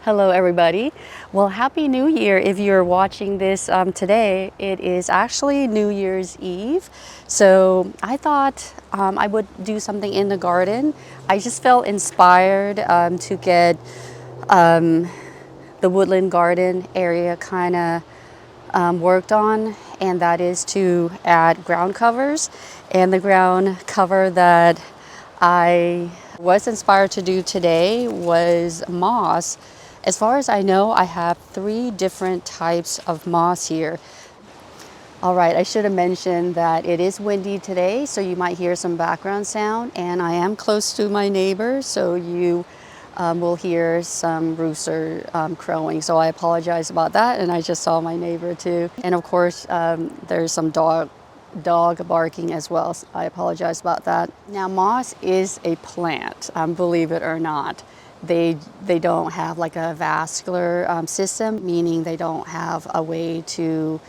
Hello everybody. Well, Happy New Year if you're watching this today. It is actually New Year's Eve. So I thought I would do something in the garden. I just felt inspired to get the woodland garden area kind of worked on, and that is to add ground covers. And the ground cover that I was inspired to do today was moss. As far as I know, I have 3 different types of moss here. All right, I should have mentioned that it is windy today, so you might hear some background sound, and I am close to my neighbor, so you will hear some rooster crowing. So I apologize about that, and I just saw my neighbor too. And of course, there's some dog barking as well. So I apologize about that. Now, moss is a plant, believe it or not. They don't have like a vascular system, meaning they don't have a way to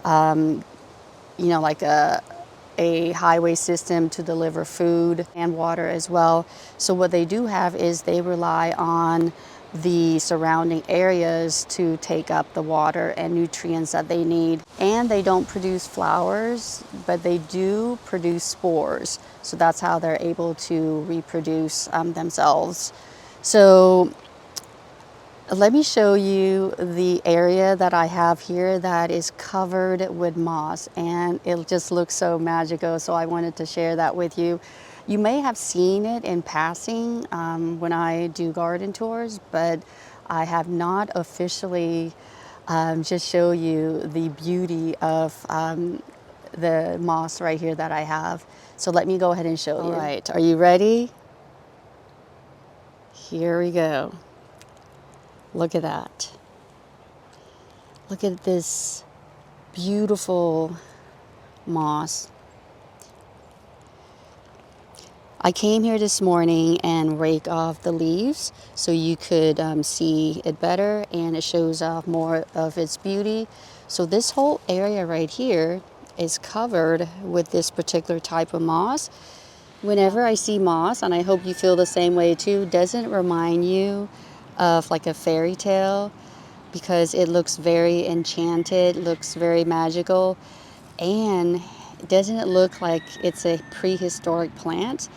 like a highway system to deliver food and water as well. So what they do have is they rely on the surrounding areas to take up the water and nutrients that they need. And they don't produce flowers, but they do produce spores. So that's how they're able to reproduce themselves. So let me show you the area that I have here that is covered with moss, and it just looks so magical, so I wanted to share that with you. You may have seen it in passing when I do garden tours, but I have not officially just show you the beauty of the moss right here that I have. So let me go ahead and show you. All right, are you ready? Here we go. Look at that. Look at this beautiful moss. I came here this morning and rake off the leaves so you could see it better, and it shows off more of its beauty. So this whole area right here is covered with this particular type of moss. Whenever I see moss, and I hope you feel the same way too, doesn't it remind you of like a fairy tale? Because it looks very enchanted, looks very magical, and doesn't it look like it's a prehistoric plant?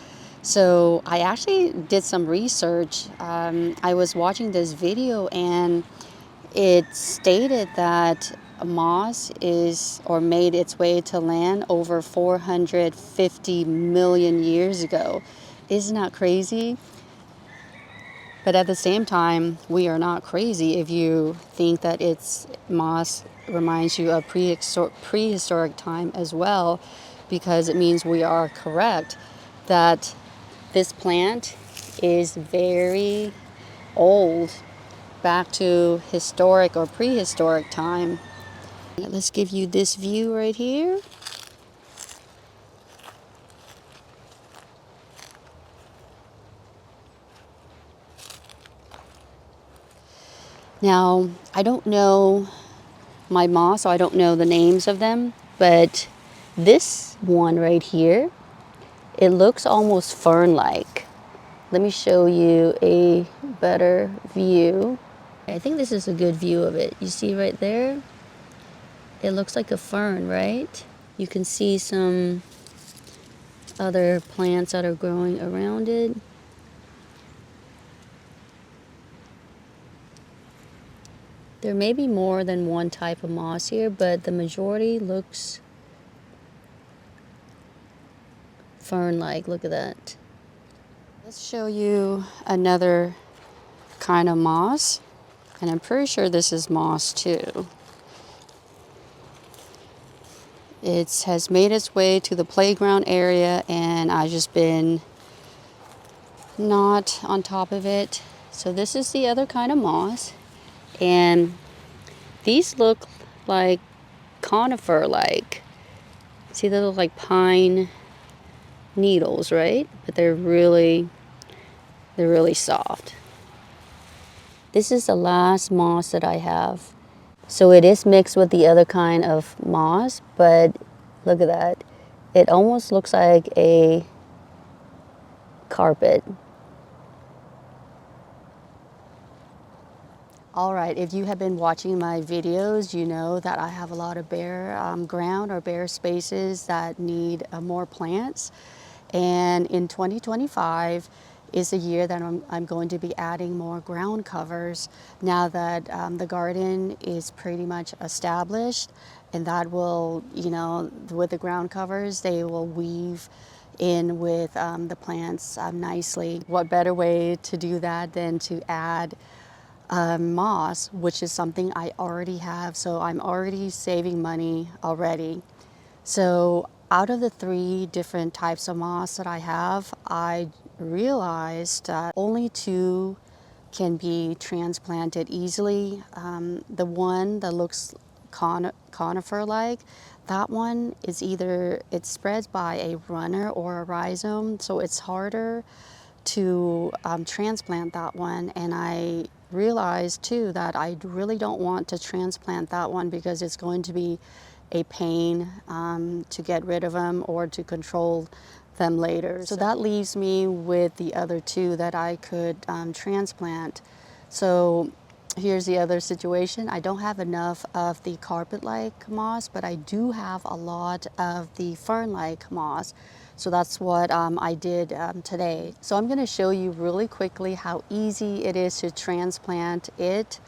So I actually did some research. I was watching this video, and it stated that moss is or made its way to land over 450 million years ago. Isn't that crazy? But at the same time, we are not crazy if you think that it's moss reminds you of prehistoric time as well, because it means we are correct that this plant is very old, back to historic or prehistoric time. Let's give you this view right here. Now, I don't know my moss, so I don't know the names of them, but this one right here, it looks almost fern-like. Let me show you a better view. I think this is a good view of it. You see right there? It looks like a fern, right? You can see some other plants that are growing around it. There may be more than one type of moss here, but the majority looks fern-like. Look at that. Let's show you another kind of moss, and I'm pretty sure this is moss too. It has made its way to the playground area, and I've just been not on top of it. So this is the other kind of moss, and these look like conifer-like. See, they look like pine needles, right? But they're really soft. This is the last moss that I have. So it is mixed with the other kind of moss, but look at that. It almost looks like a carpet. All right, if you have been watching my videos, you know that I have a lot of bare ground or bare spaces that need more plants. And in 2025 is a year that I'm going to be adding more ground covers now that the garden is pretty much established. And that will, you know, with the ground covers, they will weave in with the plants nicely. What better way to do that than to add moss, which is something I already have. So I'm already saving money already. So out of the 3 different types of moss that I have, I realized that only 2 can be transplanted easily. The one that looks conifer-like, that one is either, it spreads by a runner or a rhizome, so it's harder to transplant that one. And I realized too that I really don't want to transplant that one because it's going to be a pain to get rid of them or to control them later. So that leaves me with the other 2 that I could transplant. So here's the other situation. I don't have enough of the carpet-like moss, but I do have a lot of the fern-like moss. So that's what I did today. So I'm going to show you really quickly how easy it is to transplant it.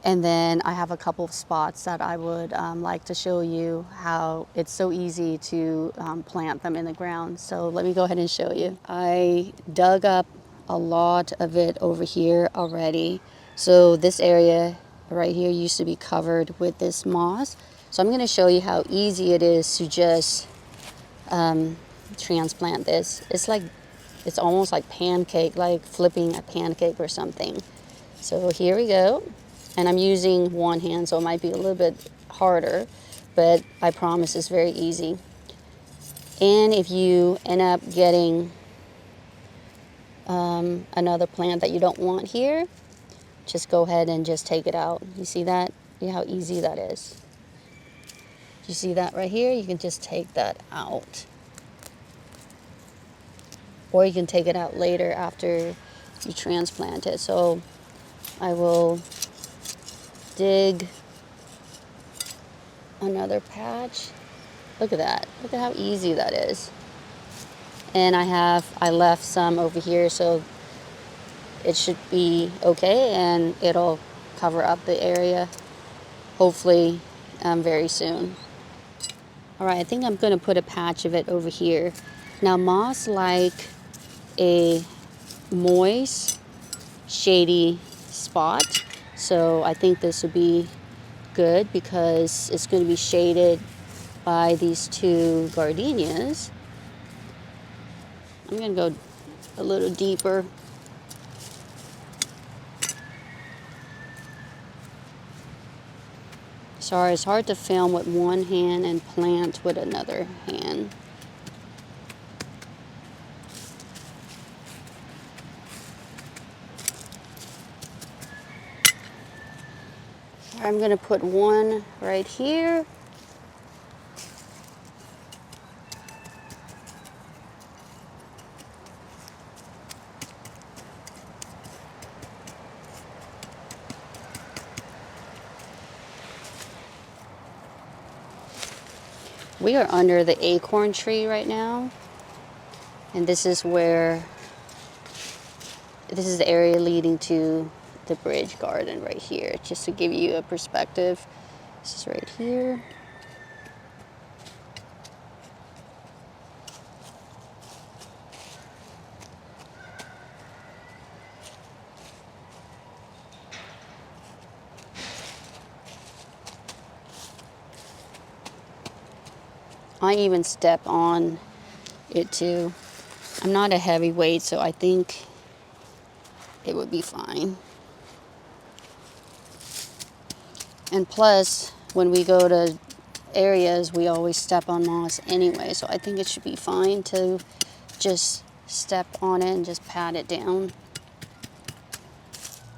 And then I have a couple of spots that I would like to show you how it's so easy to plant them in the ground. So let me go ahead and show you. I dug up a lot of it over here already. So this area right here used to be covered with this moss. So I'm going to show you how easy it is to just transplant this. It's almost like pancake, like flipping a pancake or something. So here we go. And I'm using one hand, so it might be a little bit harder, but I promise it's very easy. And if you end up getting another plant that you don't want here, just go ahead and just take it out. You see that? You know how easy that is. You see that right here? You can just take that out. Or you can take it out later after you transplant it. So I will dig another patch. Look at that. Look at how easy that is. And I left some over here, so it should be okay, and it'll cover up the area hopefully very soon. All right, I think I'm going to put a patch of it over here. Now moss like a moist, shady spot, so I think this would be good because it's going to be shaded by these 2 gardenias. I'm going to go a little deeper. Sorry, it's hard to film with one hand and plant with another hand. I'm going to put one right here. We are under the acorn tree right now, and this is the area leading to the bridge garden right here, just to give you a perspective. This is right here. I even step on it too. I'm not a heavyweight, so I think it would be fine. And plus, when we go to areas, we always step on moss anyway, so I think it should be fine to just step on it and just pat it down.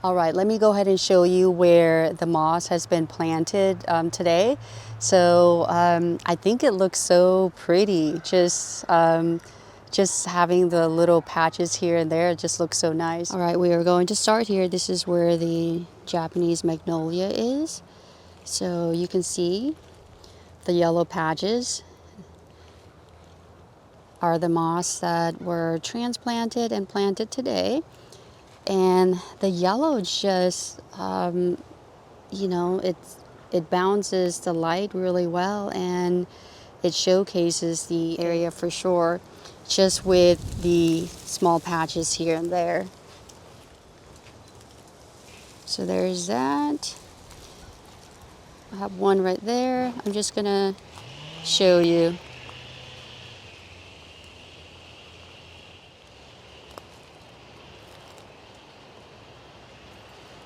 All right, let me go ahead and show you where the moss has been planted today. So I think it looks so pretty, just just having the little patches here and there, it just looks so nice. All right, we are going to start here. This is where the Japanese magnolia is. So you can see the yellow patches are the moss that were transplanted and planted today. And the yellow just, you know, it bounces the light really well, and it showcases the area for sure, just with the small patches here and there. So there's that. I have one right there. I'm just gonna show you.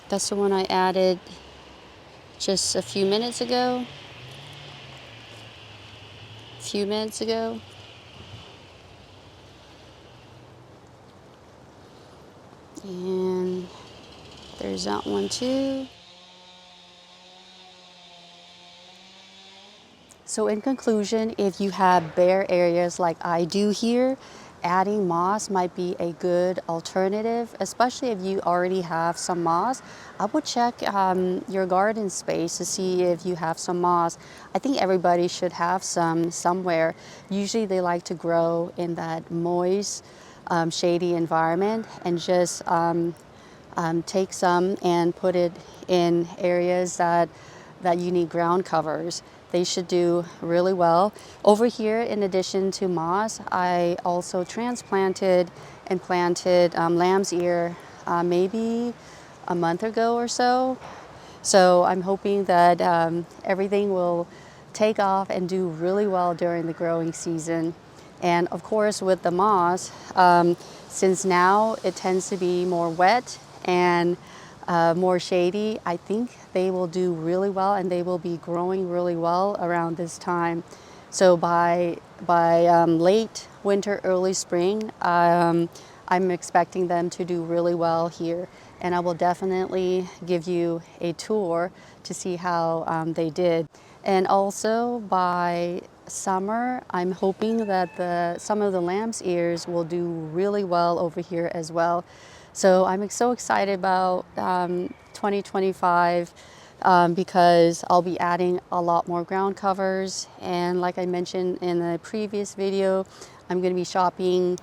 That's the one I added just a few minutes ago. And there's that one too. So in conclusion, if you have bare areas like I do here, adding moss might be a good alternative, especially if you already have some moss. I would check your garden space to see if you have some moss. I think everybody should have some somewhere. Usually they like to grow in that moist, shady environment, and just take some and put it in areas that you need ground covers. They should do really well. Over here, in addition to moss, I also transplanted and planted lamb's ear maybe a month ago or so. So I'm hoping that everything will take off and do really well during the growing season. And of course, with the moss, since now it tends to be more wet and more shady, I think they will do really well, and they will be growing really well around this time. So by late winter, early spring, I'm expecting them to do really well here. And I will definitely give you a tour to see how they did. And also by summer, I'm hoping that some of the lamb's ears will do really well over here as well. So I'm so excited about 2025 because I'll be adding a lot more ground covers. And like I mentioned in the previous video, I'm going to be shopping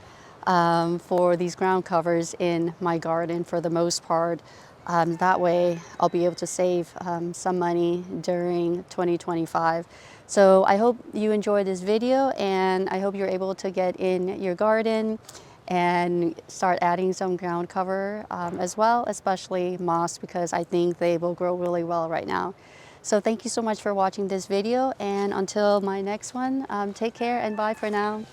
for these ground covers in my garden for the most part. That way I'll be able to save some money during 2025. So I hope you enjoyed this video, and I hope you're able to get in your garden and start adding some ground cover as well, especially moss, because I think they will grow really well right now. So thank you so much for watching this video, and until my next one, take care and bye for now.